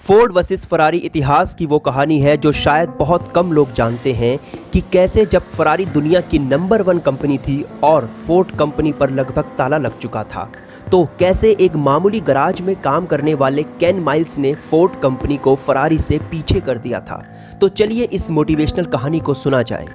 Ford versus Ferrari इतिहास की वो कहानी है जो शायद बहुत कम लोग जानते हैं कि कैसे जब फरारी दुनिया की नंबर 1 कंपनी थी और फोर्ड कंपनी पर लगभग ताला लग चुका था, तो कैसे एक मामूली गराज में काम करने वाले केन माइल्स ने फोर्ड कंपनी को फरारी से पीछे कर दिया था। तो चलिए इस मोटिवेशनल कहानी को सुना जाए।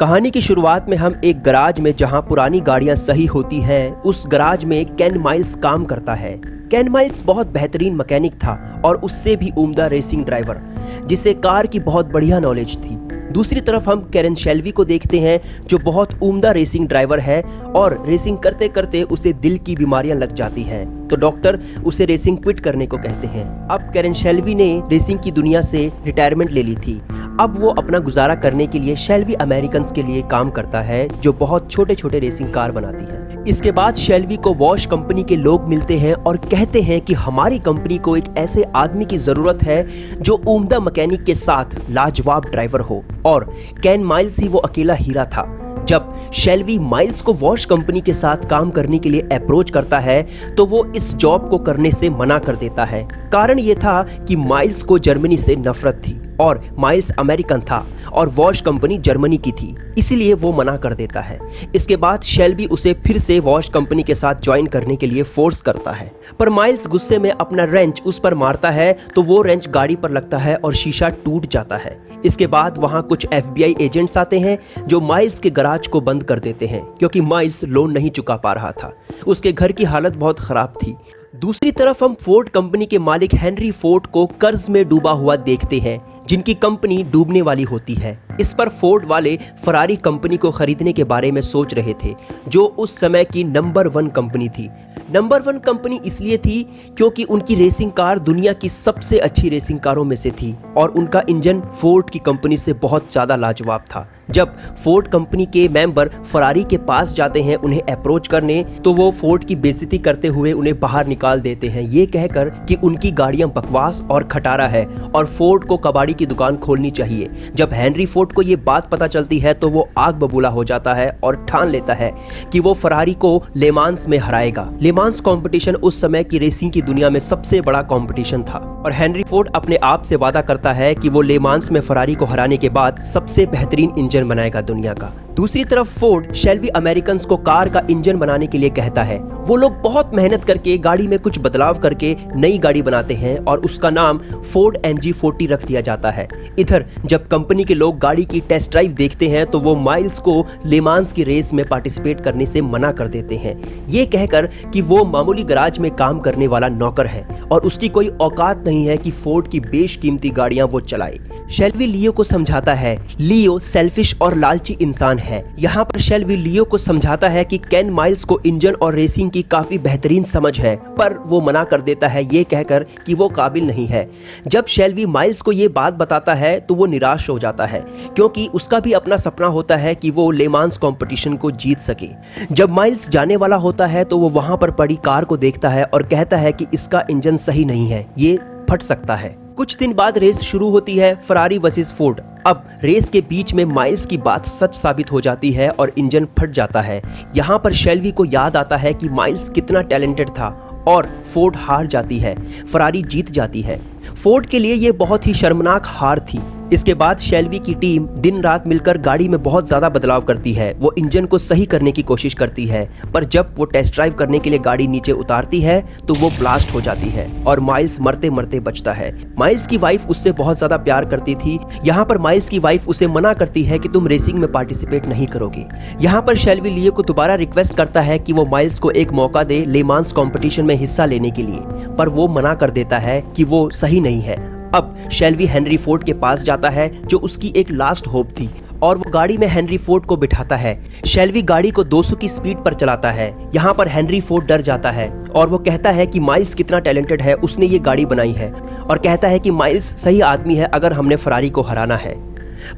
कहानी की शुरुआत में हम एक गराज में जहां पुरानी गाड़ियां सही होती हैं, उस गराज में केन माइल्स काम करता है। केन माइल्स बहुत बेहतरीन मैकेनिक था और उससे भी उम्दा रेसिंग ड्राइवर, जिसे कार की बहुत बढ़िया नॉलेज थी। दूसरी तरफ हम कैरन शेल्वी को देखते हैं जो बहुत उम्दा रेसिंग ड्राइवर है और रेसिंग करते करते उसे दिल की बीमारियां लग जाती हैं, तो डॉक्टर उसे रेसिंग क्विट करने को कहते हैं। अब कैरन शेल्वी ने रेसिंग की दुनिया से रिटायरमेंट ले ली थी। अब वो अपना गुजारा करने के लिए शेल्वी अमेरिकन्स के लिए काम करता है जो बहुत छोटे छोटे रेसिंग कार बनाती है। इसके बाद शेल्वी को वॉश कंपनी के लोग मिलते हैं और कहते हैं कि हमारी कंपनी को एक ऐसे आदमी की जरूरत है जो उम्दा मैकेनिक के साथ लाजवाब ड्राइवर हो, और केन माइल्स ही वो अकेला हीरा था। जब शेल्वी माइल्स को वॉश कंपनी के साथ काम करने के लिए अप्रोच करता है तो वो इस जॉब को करने से मना कर देता है। कारण ये था कि माइल्स को जर्मनी से नफरत थी और माइल्स अमेरिकन था और वॉश कंपनी जर्मनी की थी, इसीलिए वो मना कर देता है। इसके बाद शेल्वी उसे फिर से वॉश कंपनी के साथ ज्वाइन करने के लिए फोर्स करता है, पर माइल्स गुस्से में अपना रेंच उस पर मारता है तो वो रेंच गाड़ी पर लगता है और शीशा टूट जाता है। इसके बाद वहां कुछ FBI एजेंट्स आते हैं जो माइल्स के गराज को बंद कर देते हैं क्योंकि माइल्स लोन नहीं चुका पा रहा था। उसके घर की हालत बहुत खराब थी। दूसरी तरफ हम फोर्ड कंपनी के मालिक हेनरी फोर्ड को कर्ज में डूबा हुआ देखते हैं, जिनकी कंपनी डूबने वाली होती है। इस पर फोर्ड वाले फरारी कंपनी को खरीदने के बारे में सोच रहे थे, जो उस समय की नंबर 1 कंपनी थी। नंबर 1 कंपनी इसलिए थी क्योंकि उनकी रेसिंग कार दुनिया की सबसे अच्छी रेसिंग कारों में से थी और उनका इंजन फोर्ड की कंपनी से बहुत ज़्यादा लाजवाब था। जब फोर्ड कंपनी के मेंबर फरारी के पास जाते हैं उन्हें अप्रोच करने, तो वो फोर्ड की बेइज्जती करते हुए उन्हें बाहर निकाल देते हैं, ये कहकर कि उनकी गाड़ियां बकवास और खटारा है और फोर्ड को कबाड़ी की दुकान खोलनी चाहिए। जब हेनरी फोर्ड को ये बात पता चलती है तो वो आग बबूला हो जाता है और ठान लेता है कि वो फरारी को लेमांस में हराएगा। लेमांस कंपटीशन उस समय की रेसिंग की दुनिया में सबसे बड़ा कंपटीशन था और हेनरी फोर्ड अपने आप से वादा करता है कि वो लेमांस में फरारी को हराने के बाद सबसे बेहतरीन इंजन बनाएगा दुनिया का। दूसरी तरफ फोर्ड शेल्वी अमेरिकन्स को कार का इंजन बनाने के लिए कहता है। वो लोग बहुत मेहनत करके गाड़ी में कुछ बदलाव करके नई गाड़ी बनाते हैं और उसका नाम फोर्ड MG40 रख दिया जाता है। इधर जब कंपनी के लोग गाड़ी की टेस्ट ड्राइव देखते हैं तो वो माइल्स को लेमांस की रेस में पार्टिसिपेट करने से मना कर देते हैं, ये कहकर कि वो मामूली गराज में काम करने वाला नौकर है और उसकी कोई औकात नहीं है कि फोर्ड की बेशकीमती गाड़ियां वो चलाए। शेल्वी लियो को समझाता है। लियो सेल्फिश और लालची इंसान है। यहाँ पर शेल्वी लियो को समझाता है कि केन माइल्स को इंजन और रेसिंग की काफी बेहतरीन समझ है, पर वो मना कर देता है, ये कहकर कि वो काबिल नहीं है। जब शेल्वी माइल्स को ये बात बताता है तो वो निराश हो जाता है क्योंकि उसका भी अपना सपना होता है कि वो लेमांस कंपटीशन को जीत सके। जब माइल्स जाने वाला होता है तो वो वहां पर पड़ी कार को देखता है और कहता है कि इसका इंजन सही नहीं है, ये फट सकता है। कुछ दिन बाद रेस शुरू होती है, फरारी वर्सेस फोर्ड। अब रेस के बीच में माइल्स की बात सच साबित हो जाती है और इंजन फट जाता है। यहाँ पर शेल्वी को याद आता है कि माइल्स कितना टैलेंटेड था और फोर्ड हार जाती है, फरारी जीत जाती है। फोर्ड के लिए ये बहुत ही शर्मनाक हार थी। इसके बाद शेल्वी की टीम दिन रात मिलकर गाड़ी में बहुत ज्यादा बदलाव करती है। वो इंजन को सही करने की कोशिश करती है, पर जब वो टेस्ट ड्राइव करने के लिए गाड़ी नीचे उतारती है तो वो ब्लास्ट हो जाती है और माइल्स मरते मरते बचता है। माइल्स की वाइफ उससे बहुत ज्यादा प्यार करती थी। यहाँ पर माइल्स की वाइफ उसे मना करती है कि तुम रेसिंग में पार्टिसिपेट नहीं करोगे। यहाँ पर शेल्वी लियो को दोबारा रिक्वेस्ट करता है कि वो माइल्स को एक मौका दे लेमांस कॉम्पिटिशन में हिस्सा लेने के लिए, पर वो मना कर देता है कि वो सही नहीं है। अब शेल्वी हेनरी फोर्ड के पास जाता है जो उसकी एक लास्ट होप थी और वो गाड़ी में हेनरी फोर्ड को बिठाता है। शेल्वी गाड़ी को 200 की स्पीड पर चलाता है। यहाँ पर हेनरी फोर्ड डर जाता है और वो कहता है कि माइल्स कितना टैलेंटेड है, उसने ये गाड़ी बनाई है, और कहता है कि माइल्स सही आदमी है अगर हमने फरारी को हराना है।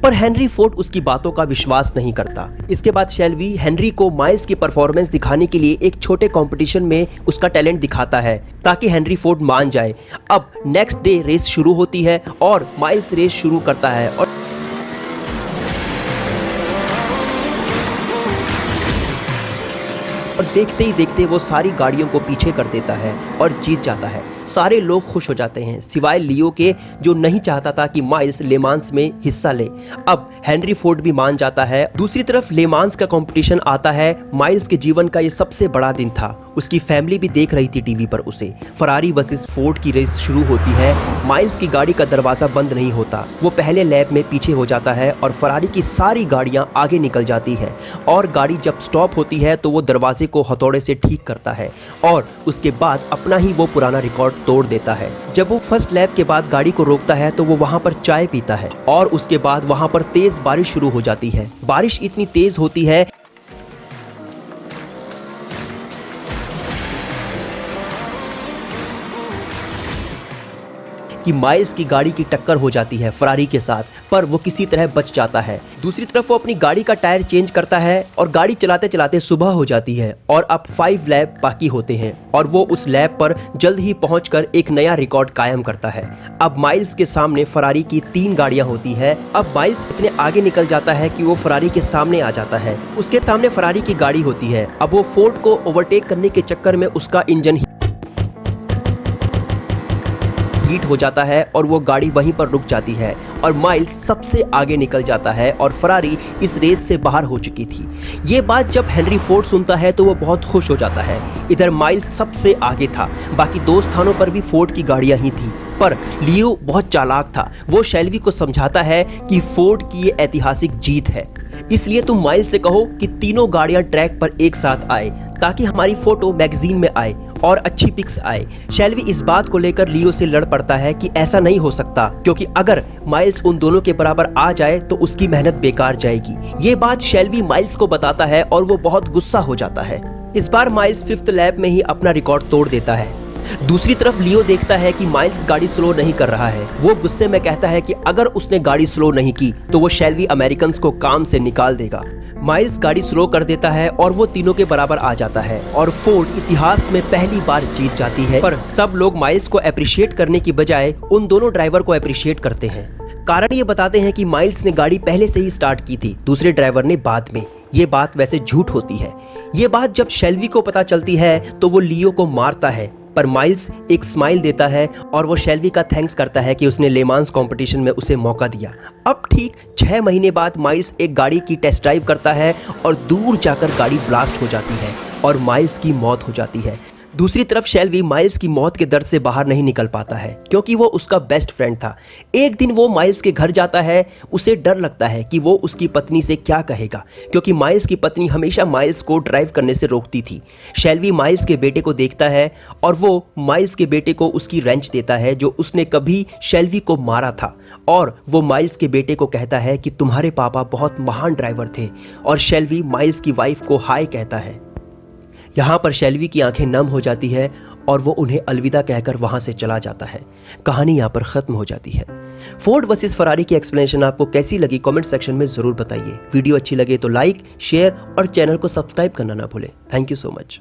पर हेनरी फोर्ड उसकी बातों का विश्वास नहीं करता। इसके बाद शेल्वी हेनरी को माइल्स की परफॉर्मेंस दिखाने के लिए एक छोटे कंपटीशन में उसका टैलेंट दिखाता है ताकि हेनरी फोर्ड मान जाए। अब नेक्स्ट डे रेस शुरू होती है और माइल्स रेस शुरू करता है और देखते ही देखते वो सारी गाड़ियों को पीछे कर देता है और जीत जाता है। सारे लोग खुश हो जाते हैं सिवाय लियो के, जो नहीं चाहता था कि माइल्स लेमांस में हिस्सा ले। अब हेनरी फोर्ड भी मान जाता है। दूसरी तरफ लेमांस का कंपटीशन आता है। माइल्स के जीवन का ये सबसे बड़ा दिन था। उसकी फैमिली भी देख रही थी टीवी पर उसे। फरारी वर्सेस फोर्ड की रेस शुरू होती है। माइल्स की गाड़ी का दरवाजा बंद नहीं होता। वो पहले लैप में पीछे हो जाता है और फरारी की सारी गाड़ियां आगे निकल जाती है और गाड़ी जब स्टॉप होती है तो वो दरवाजे को हथौड़े से ठीक करता है और उसके बाद अपना ही वो पुराना रिकॉर्ड तोड़ देता है। जब वो फर्स्ट लैप के बाद गाड़ी को रोकता है तो वो वहां पर चाय पीता है और उसके बाद वहां पर तेज बारिश शुरू हो जाती है। बारिश इतनी तेज होती है कि माइल्स की गाड़ी की टक्कर हो जाती है फरारी के साथ, पर वो किसी तरह बच जाता है। दूसरी तरफ वो अपनी गाड़ी का टायर चेंज करता है और गाड़ी चलाते चलाते सुबह हो जाती है और अब 5 लैप बाकी होते हैं और वो उस लैप पर जल्द ही पहुंचकर एक नया रिकॉर्ड कायम करता है। अब माइल्स के सामने फरारी की 3 गाड़ियां होती है। अब माइल्स इतने आगे निकल जाता है कि वो फरारी के सामने आ जाता है। उसके सामने फरारी की गाड़ी होती है। अब वो फोर्ड को ओवरटेक करने के चक्कर में उसका इंजन हीट हो जाता है और वो गाड़ी वहीं पर रुक जाती है और माइल्स सबसे आगे निकल जाता है और फरारी इस रेस से बाहर हो चुकी थी। ये बात जब हेनरी फोर्ड सुनता है तो वो बहुत खुश हो जाता है। इधर माइल्स सबसे आगे था। बाकी 2 स्थानों पर भी फोर्ड की गाड़ियां ही थी, पर लियो बहुत चालाक था। वो शेल्वी को समझाता है कि फोर्ड की ये ऐतिहासिक जीत है, इसलिए तुम माइल्स से कहो कि तीनों गाड़ियां ट्रैक पर एक साथ आए ताकि हमारी फोटो मैगजीन में आए और अच्छी पिक्स आए। शेल्वी इस बात को लेकर लियो से लड़ पड़ता है कि ऐसा नहीं हो सकता, क्योंकि अगर माइल्स उन दोनों के बराबर आ जाए तो उसकी मेहनत बेकार जाएगी। ये बात शेल्वी माइल्स को बताता है और वो बहुत गुस्सा हो जाता है। इस बार माइल्स 5th लैप में ही अपना रिकॉर्ड तोड़ देता है। दूसरी तरफ लियो देखता है कि माइल्स गाड़ी स्लो नहीं कर रहा है। वो गुस्से में कहता है कि अगर उसने गाड़ी स्लो नहीं की तो वो शेल्वी अमेरिकन्स को काम से निकाल देगा। माइल्स गाड़ी स्लो कर देता है और वो तीनों के बराबर आ जाता है और फोर्ड इतिहास में पहली बार जीत जाती है। पर सब लोग माइल्स को अप्रिशिएट करने की बजाय उन दोनों ड्राइवर को अप्रिशिएट करते हैं। कारण ये बताते हैं कि माइल्स ने गाड़ी पहले से ही स्टार्ट की थी, दूसरे ड्राइवर ने बाद में। ये बात वैसे झूठ होती है। ये बात जब शेल्वी को पता चलती है तो वो लियो को मारता है, पर माइल्स एक स्माइल देता है और वो शेल्वी का थैंक्स करता है कि उसने लेमांस कंपटीशन में उसे मौका दिया। अब ठीक 6 महीने बाद माइल्स एक गाड़ी की टेस्ट ड्राइव करता है और दूर जाकर गाड़ी ब्लास्ट हो जाती है और माइल्स की मौत हो जाती है। दूसरी तरफ शेल्वी माइल्स की मौत के दर्द से बाहर नहीं निकल पाता है, क्योंकि वो उसका बेस्ट फ्रेंड था। एक दिन वो माइल्स के घर जाता है। उसे डर लगता है कि वो उसकी पत्नी से क्या कहेगा, क्योंकि माइल्स की पत्नी हमेशा माइल्स को ड्राइव करने से रोकती थी। शेल्वी माइल्स के बेटे को देखता है और वो माइल्स के बेटे को उसकी रेंच देता है जो उसने कभी शेल्वी को मारा था, और वो माइल्स के बेटे को कहता है कि तुम्हारे पापा बहुत महान ड्राइवर थे, और शेल्वी माइल्स की वाइफ को हाय कहता है। यहाँ पर शेल्वी की आंखें नम हो जाती है और वो उन्हें अलविदा कहकर वहां से चला जाता है। कहानी यहाँ पर खत्म हो जाती है। फोर्ड वर्सेस फरारी की एक्सप्लेनेशन आपको कैसी लगी कमेंट सेक्शन में जरूर बताइए। वीडियो अच्छी लगे तो लाइक, शेयर और चैनल को सब्सक्राइब करना ना भूलें। Thank you so much.